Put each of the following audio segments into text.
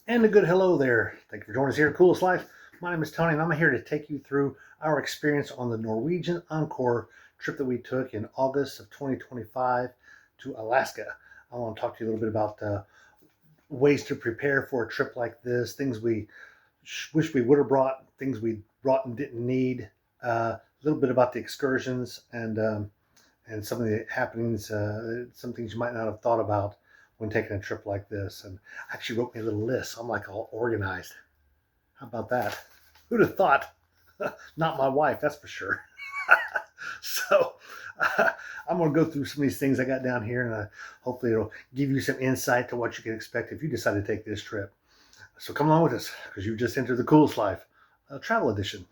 And a good hello there. Thank you for joining us here at Coolest Life. My name is Tony, and I'm here to take you through our experience on the Norwegian Encore trip that we took in August of 2025 to Alaska. I want to talk to you a little bit about ways to prepare for a trip like this, things we wish we would have brought, things we brought and didn't need, a little bit about the excursions and some of the happenings, some things you might not have thought about when taking a trip like this. And I actually wrote me a little list. So I'm like all organized. How about that? Who'd have thought? Not my wife, that's for sure. so I'm going to go through some of these things I got down here, and hopefully it'll give you some insight to what you can expect if you decide to take this trip. So come along with us, because you've just entered the Coolest Life travel edition.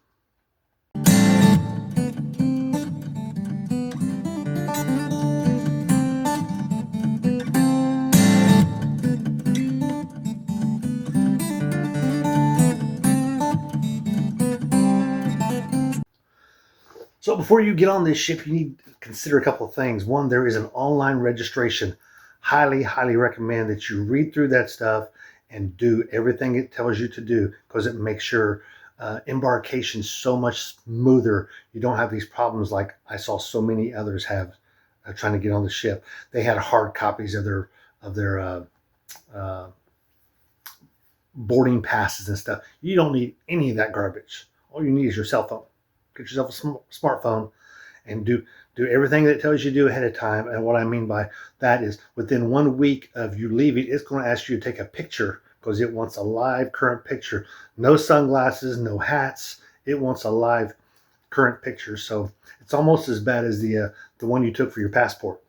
So before you get on this ship, you need to consider a couple of things. One, there is an online registration. Highly recommend that you read through that stuff and do everything it tells you to do, because it makes your embarkation so much smoother. You don't have these problems like I saw so many others have trying to get on the ship. They had hard copies of their boarding passes and stuff. You don't need any of that garbage. All you need is your cell phone. Get yourself a smartphone and do everything that it tells you to do ahead of time. And what I mean by that is within 1 week of you leaving, it's going to ask you to take a picture, because it wants a live current picture. No sunglasses, no hats. It wants a live current picture. So it's almost as bad as the one you took for your passport,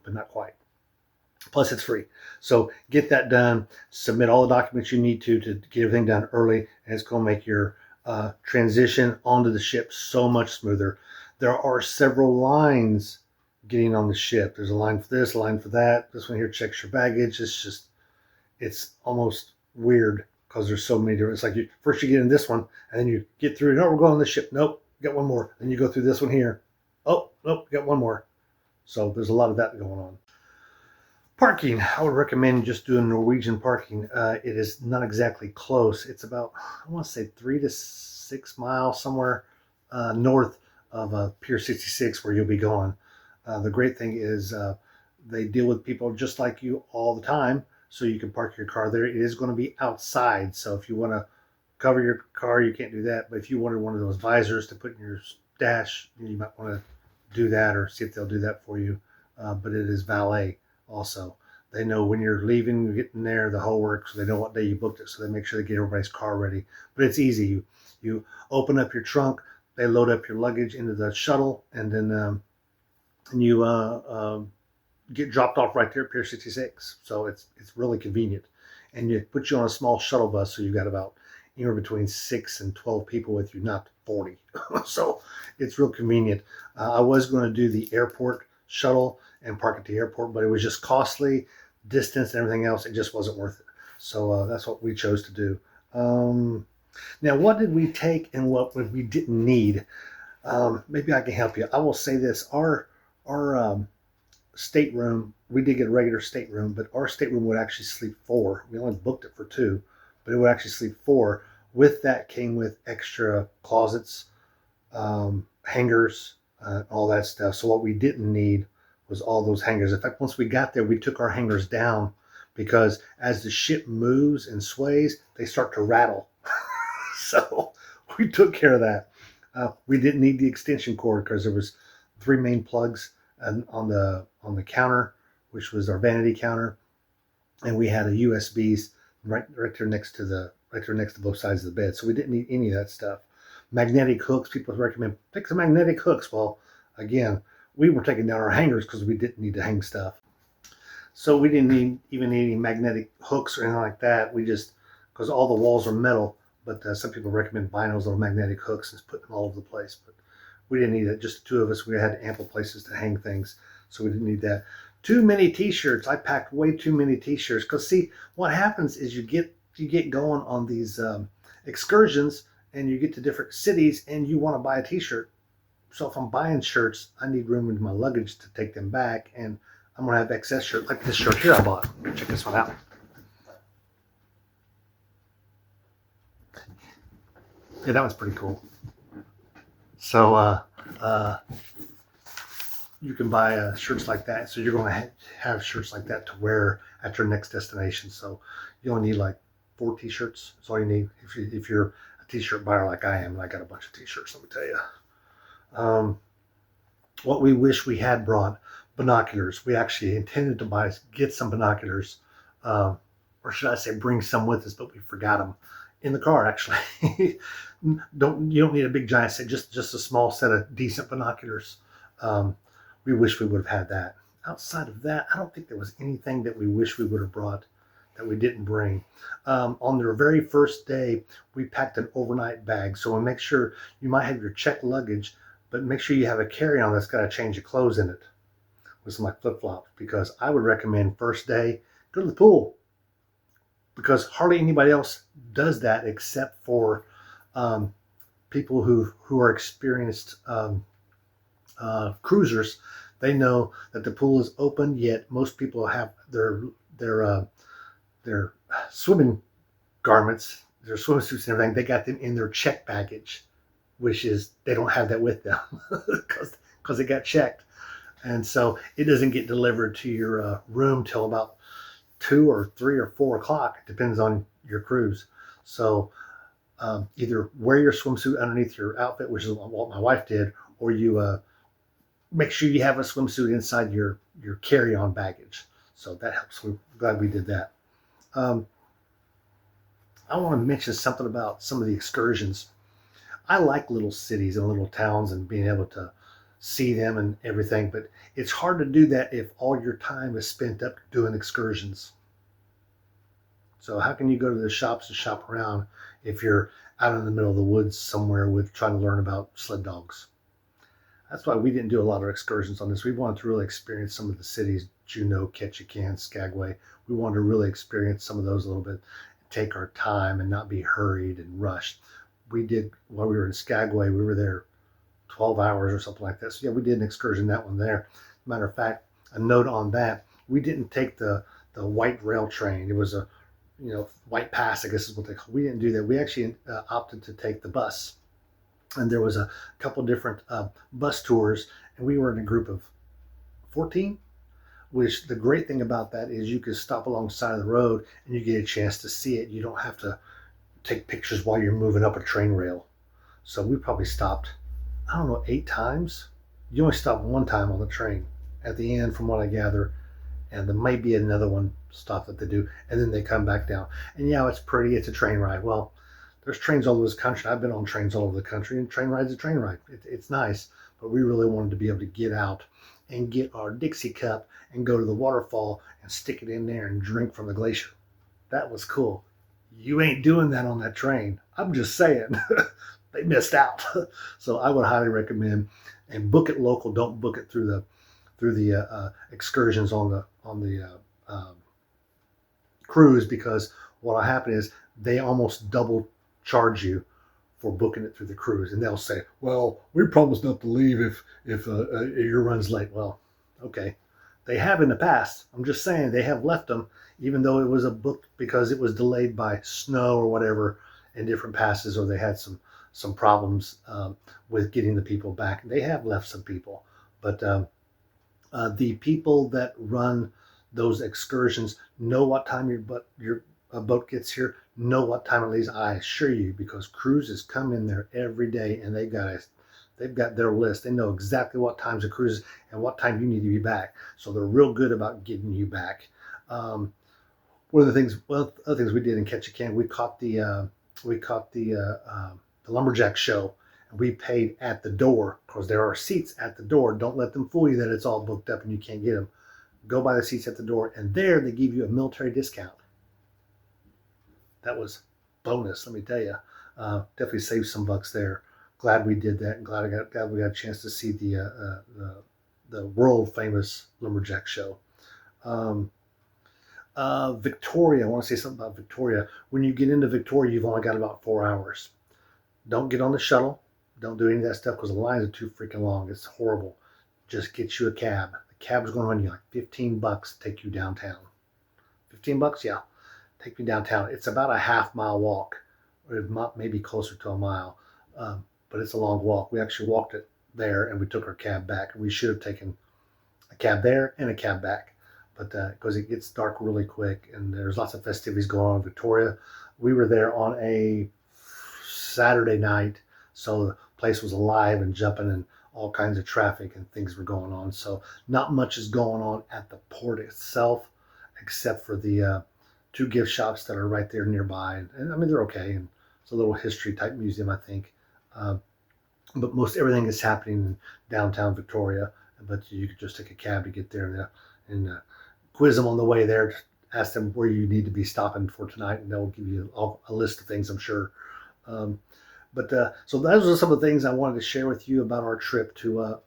but not quite. Plus it's free. So get that done. Submit all the documents you need to get everything done early, and it's going to make your transition onto the ship so much smoother. There are several lines getting on the ship. There's a line for this, a line for that. This one here checks your baggage. It's almost weird because there's so many different. It's like first you get in this one, and then you get through. No, we're going on this ship. Nope, got one more. Then you go through this one here. Oh, nope, got one more. So there's a lot of that going on. Parking, I would recommend just doing Norwegian parking. It is not exactly close. It's about, I want to say 3 to 6 miles somewhere north of Pier 66 where you'll be going. The great thing is they deal with people just like you all the time, so you can park your car there. It is going to be outside, so if you want to cover your car, you can't do that. But if you wanted one of those visors to put in your dash, you might want to do that, or see if they'll do that for you. But it is valet. Also, they know when you're leaving, you're getting there, the whole work, so they know what day you booked it, so they make sure they get everybody's car ready. But it's easy. You open up your trunk, they load up your luggage into the shuttle, and then you get dropped off right there at Pier 66. So it's really convenient, and you put you on a small shuttle bus, so you've got about anywhere between 6 and 12 people with you, not 40. So it's real convenient. I was going to do the airport shuttle and park at the airport, but it was just costly, distance and everything else. It just wasn't worth it. So that's what we chose to do. Now, what did we take and what we didn't need? Maybe I can help you. I will say this: our stateroom, we did get a regular stateroom, but our stateroom would actually sleep 4. We only booked it for 2, but it would actually sleep 4. With that came with extra closets, hangers, all that stuff. So what we didn't need was all those hangers. In fact, once we got there, we took our hangers down, because as the ship moves and sways, they start to rattle. So we took care of that. We didn't need the extension cord, because there was 3 main plugs on the counter, which was our vanity counter, and we had a USBs right there next to both sides of the bed. So we didn't need any of that stuff. Magnetic hooks, people recommend take some magnetic hooks. Well, again, we were taking down our hangers because we didn't need to hang stuff. So we didn't even need any magnetic hooks or anything like that. We just, because all the walls are metal, but some people recommend buying those little magnetic hooks and putting them all over the place. But we didn't need it. Just the 2 of us. We had ample places to hang things, so we didn't need that. Too many t-shirts. I packed way too many t-shirts, because see, what happens is you get going on these excursions, and you get to different cities, and you want to buy a t-shirt. So if I'm buying shirts, I need room in my luggage to take them back, and I'm going to have excess shirts, like this shirt here I bought. Check this one out. Yeah, that was pretty cool. So uh, you can buy shirts like that. So you're going to have shirts like that to wear at your next destination. So you only need like 4 t-shirts. That's all you need if you're a t-shirt buyer like I am. And I got a bunch of t-shirts. Let me tell you. Um, what we wish we had brought, binoculars. We actually intended to get some binoculars, uh, or should I say, bring some with us, but we forgot them in the car. Actually, you don't need a big giant set, just a small set of decent binoculars. Um, we wish we would have had that. Outside of that, I don't think there was anything that we wish we would have brought that we didn't bring. On their very first day, we packed an overnight bag, so we'll make sure you might have your checked luggage, but make sure you have a carry-on that's got a change of clothes in it with some like flip-flops, because I would recommend first day, go to the pool, because hardly anybody else does that except for um, people who are experienced cruisers. They know that the pool is open, yet most people have their their swimming garments, their swimsuits and everything. They got them in their check baggage, which is they don't have that with them because it got checked, and so it doesn't get delivered to your room till about 2 or 3 or 4 o'clock. It depends on your cruise. So either wear your swimsuit underneath your outfit, which is what my wife did, or you make sure you have a swimsuit inside your carry-on baggage. So that helps. We're glad we did that. Um, I want to mention something about some of the excursions. I like little cities and little towns and being able to see them and everything, but it's hard to do that if all your time is spent up doing excursions. So how can you go to the shops and shop around if you're out in the middle of the woods somewhere with trying to learn about sled dogs? That's why we didn't do a lot of excursions on this. We wanted to really experience some of the cities, Juneau, Ketchikan, Skagway. We wanted to really experience some of those a little bit, take our time and not be hurried and rushed. We did, while we were in Skagway, we were there 12 hours or something like that. So yeah, we did an excursion, that one there. Matter of fact, a note on that, we didn't take the white rail train. It was a white pass, I guess is what they call. We didn't do that. We actually opted to take the bus, and there was a couple different bus tours, and we were in a group of 14. Which the great thing about that is you could stop alongside of the road and you get a chance to see it. You don't have to take pictures while you're moving up a train rail. So we probably stopped, I don't know, 8 times. You only stop one time on the train at the end, from what I gather, and there might be another one stop that they do, and then they come back down. And yeah, it's pretty. It's a train ride. Well, there's trains all over this country. I've been on trains all over the country, and train ride's a train ride. It's nice, but we really wanted to be able to get out and get our Dixie cup and go to the waterfall and stick it in there and drink from the glacier. That was cool. You ain't doing that on that train. I'm just saying. They missed out. So I would highly recommend, and book it local. Don't book it through the excursions on the cruise, because what will happen is they almost double charge you for booking it through the cruise, and they'll say, "Well, we promise not to leave if your run's late." Well, okay, they have in the past. I'm just saying they have left them, even though it was a book, because it was delayed by snow or whatever in different passes, or they had some problems with getting the people back. They have left some people, but the people that run those excursions know what time your boat gets here, know what time it leaves. I assure you, because cruises come in there every day, and they've got their list. They know exactly what times a cruise is and what time you need to be back. So they're real good about getting you back. One of the things, other things we did in Ketchikan, we caught the lumberjack show. We paid at the door, because there are seats at the door. Don't let them fool you that it's all booked up and you can't get them. Go buy the seats at the door, and there they give you a military discount. That was bonus, let me tell you. Definitely saved some bucks there. Glad we did that, and glad we got a chance to see the world famous lumberjack show. Victoria, I want to say something about Victoria. When you get into Victoria, you've only got about 4 hours. Don't get on the shuttle. Don't do any of that stuff, because the lines are too freaking long. It's horrible. Just get you a cab. The cab is going to run you like $15 to take you downtown. $15, yeah. Take me downtown. It's about a half-mile walk, It might maybe closer to a mile, but it's a long walk. We actually walked it there, and we took our cab back. We should have taken a cab there and a cab back, but because it gets dark really quick, and there's lots of festivities going on in Victoria. We were there on a Saturday night, so the place was alive and jumping, and all kinds of traffic and things were going on. So not much is going on at the port itself, except for the two gift shops that are right there nearby. And I mean, they're okay. And it's a little history type museum, I think. But most everything is happening in downtown Victoria. But you could just take a cab to get there and quiz them on the way there. Ask them where you need to be stopping for tonight, and they'll give you a list of things, I'm sure. So those are some of the things I wanted to share with you about our trip to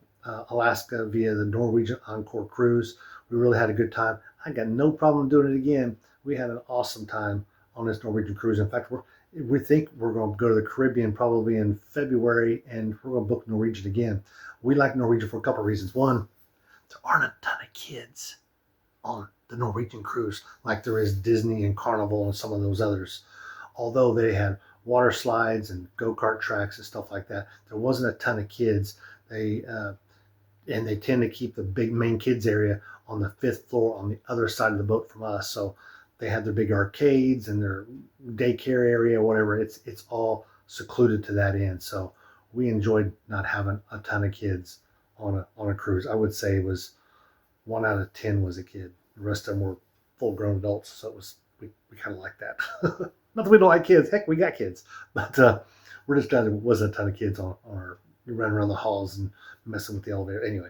Alaska via the Norwegian Encore cruise. We really had a good time. I got no problem doing it again. We had an awesome time on this Norwegian cruise. In fact, we think we're going to go to the Caribbean probably in February, and we're going to book Norwegian again. We like Norwegian for a couple of reasons. One, there aren't a ton of kids on the Norwegian cruise like there is Disney and Carnival and some of those others. Although they had water slides and go-kart tracks and stuff like that, there wasn't a ton of kids. They tend to keep the big main kids area on the 5th floor on the other side of the boat from us. So they have their big arcades and their daycare area, whatever. It's all secluded to that end. So we enjoyed not having a ton of kids on a cruise. I would say it was 1 out of 10 was a kid. The rest of them were full-grown adults. So we kind of like that. Not that we don't like kids. Heck, we got kids. But we're just glad there wasn't a ton of kids on our running around the halls and messing with the elevator. Anyway,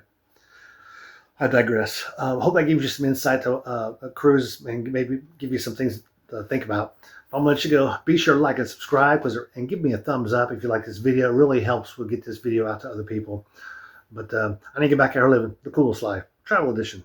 I digress. Hope that gives you some insight to a cruise and maybe give you some things to think about. I'm going to let you go. Be sure to like and subscribe and give me a thumbs up if you like this video. It really helps with get this video out to other people. But I need to get back here living the coolest life. Travel edition.